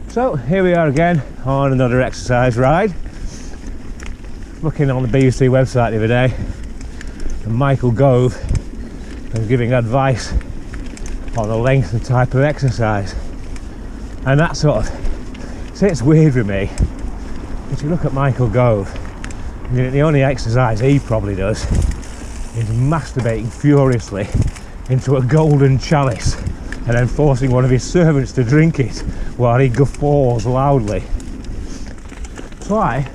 So here we are again on another exercise ride. Looking on the BBC website the other day, and Michael Gove was giving advice on the length and type of exercise, and that sort of sits weird with me. If you look at Michael Gove, the only exercise he probably does is masturbating furiously into a golden chalice and then forcing one of his servants to drink it while he guffaws loudly. So I,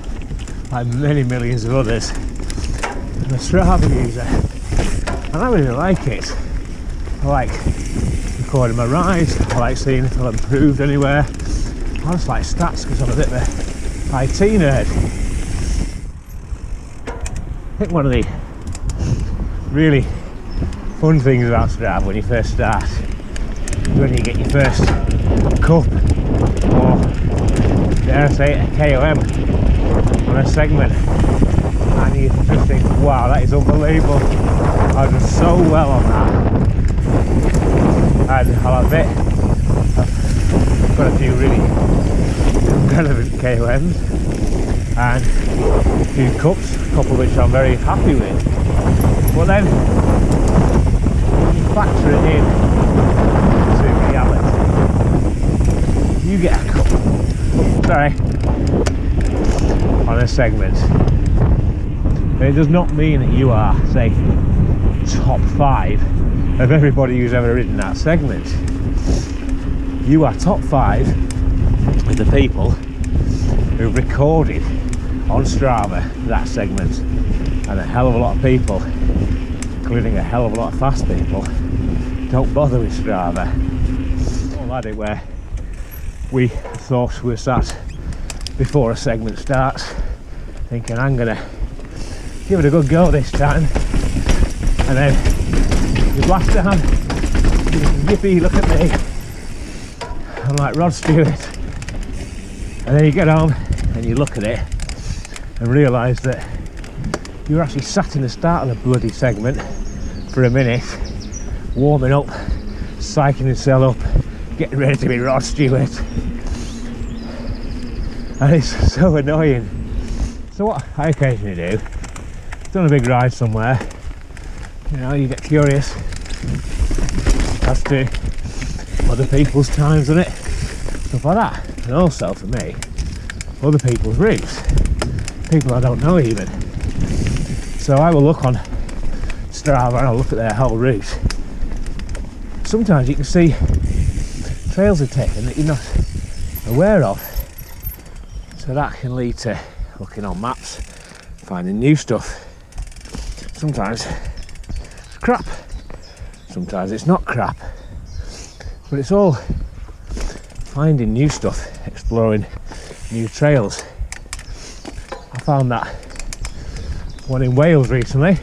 like many millions of others, am a Strava user, and I really like it. I like recording my rides, I like seeing if I've improved anywhere. I just like stats because I'm a bit of a IT nerd. I think one of the really fun things about Strava when you first start is when you get your first cup, or dare I say it, a KOM on a segment, and you just think, wow, that is unbelievable. I've done so well on that. And I'll admit, I've got a few really relevant KOMs and a few cups, a couple which I'm very happy with. But then when you factor it in to reality, you get a cup, on a segment. And it does not mean that you are, say, top 5 of everybody who's ever ridden that segment. You are top 5 of the people who've recorded on Strava that segment, and a hell of a lot of people, including a hell of a lot of fast people, don't bother with Strava. All had it where we thought we were sat before a segment starts thinking, I'm gonna give it a good go this time, and then you blast down, yippee, look at me, I'm like Rod Stewart. And then you get home and you look at it and realise that you were actually sat in the start of the bloody segment for a minute, warming up, psyching yourself up, getting ready to be Rod Stewart. And it's so annoying. So what I occasionally do, done a big ride somewhere, you know, you get curious as to other people's times on it, stuff like that. And also for me, other people's routes, people I don't know even. So I will look on Strava and I'll look at their whole route. Sometimes you can see trails are taken that you're not aware of. So that can lead to looking on maps, finding new stuff. Sometimes it's crap, sometimes it's not crap. But it's all finding new stuff, exploring new trails. I found that one in Wales recently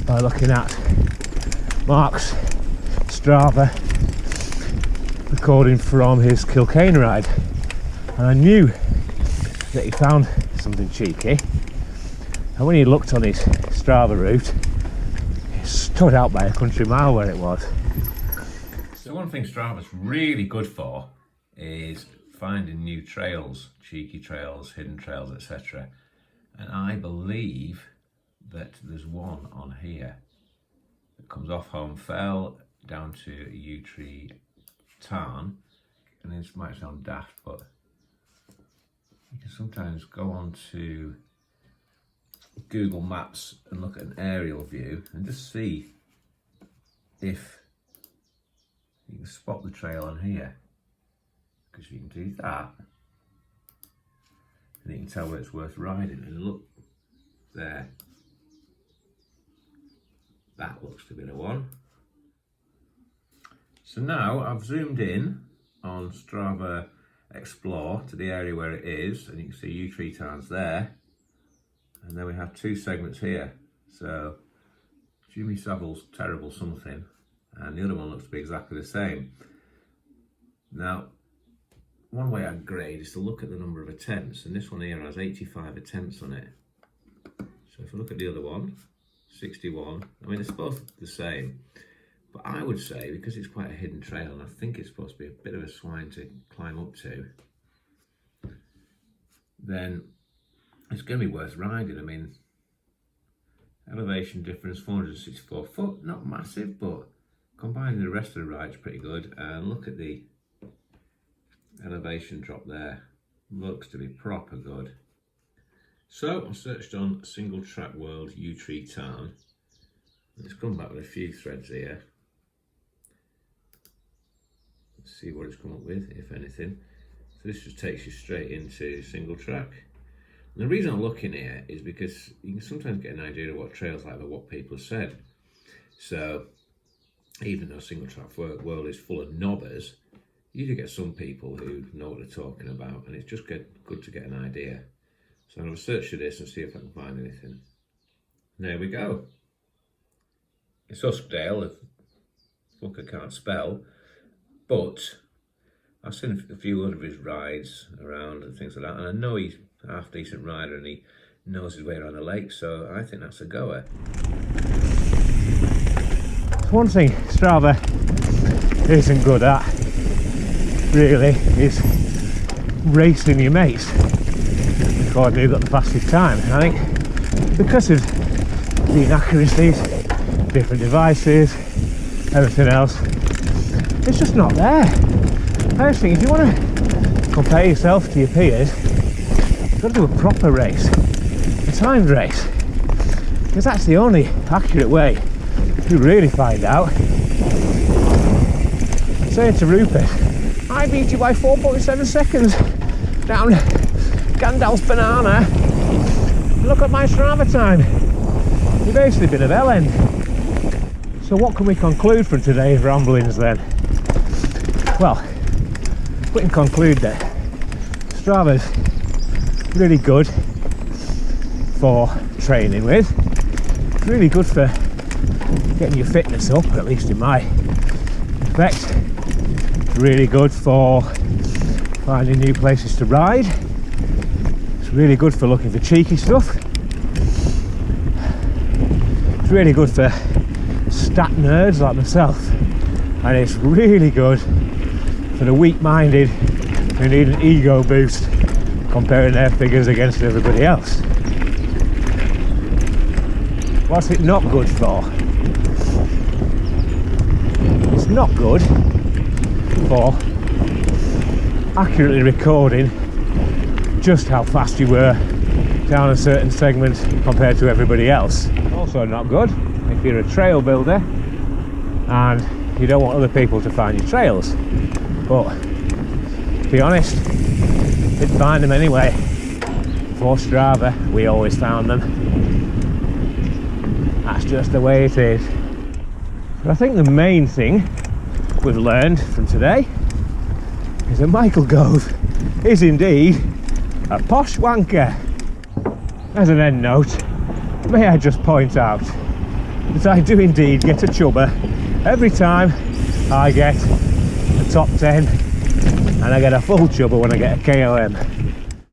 by looking at Mark's Strava recording from his Kilkenny ride, and I knew that he found something cheeky, and when he looked on his Strava route, it stood out by a country mile where it was. So one thing Strava's really good for is finding new trails, cheeky trails, hidden trails, etc. And I believe that there's one on here that comes off Home Fell down to Yew Tree Tarn, and this might sound daft, but you can sometimes go on to Google Maps and look at an aerial view and just see if you can spot the trail on here, because you can do that and you can tell where it's worth riding. And look there, that looks to be the one. So now I've zoomed in on Strava Explore to the area where it is, and you can see Yew Tree Tarn's there, and then we have 2 segments here. So Jimmy Savile's Terrible Something, and the other one looks to be exactly the same. Now, one way I'd grade is to look at the number of attempts, and this one here has 85 attempts on it. So if I look at the other one, 61, I mean, it's both the same, But I would say, because it's quite a hidden trail, and I think it's supposed to be a bit of a swine to climb up to, then it's going to be worth riding. I mean, elevation difference 464 foot, not massive, but combining the rest of the ride's pretty good. And look at the elevation drop there, looks to be proper good. So I searched on Single Track World U-Tree Tarn. It's come back with a few threads here. Let's see what it's come up with, if anything. So this just takes you straight into single track. And the reason I'm looking here is because you can sometimes get an idea of what trails like that, what people have said. So even though single track world is full of knobbers, you do get some people who know what they're talking about, and it's just good to get an idea. So I'm going to search for this and see if I can find anything. And there we go. It's Uskdale, if fucker can't spell, but I've seen a few other of his rides around and things like that, and I know he's a half decent rider and he knows his way around the lake, so I think that's a goer. One thing Strava isn't good at, really, is racing your mates before you've got the fastest time. And I think because of the inaccuracies, different devices, everything else, it's just not there. I just think if you want to compare yourself to your peers, you've got to do a proper race, a timed race, because that's the only accurate way to really find out. Saying to Rupert, I beat you by 4.7 seconds down Gandalf's banana. Look at my Strava time. You've basically been a bell end. So what can we conclude from today's ramblings then? Well, we can conclude that Strava's really good for training with. It's really good for getting your fitness up, at least in my respect. It's really good for finding new places to ride. It's really good for looking for cheeky stuff. It's really good for stat nerds like myself, and it's really good for the weak-minded who need an ego boost comparing their figures against everybody else. What's it not good for? It's not good for accurately recording just how fast you were down a certain segment compared to everybody else. Also not good if you're a trail builder and you don't want other people to find your trails. But to be honest, didn't find them anyway. For Strava, we always found them. That's just the way it is. But I think the main thing we've learned from today is that Michael Gove is indeed a posh wanker. As an end note, may I just point out that I do indeed get a chubber every time I get a top 10, and I get a full chubber when I get a KOM.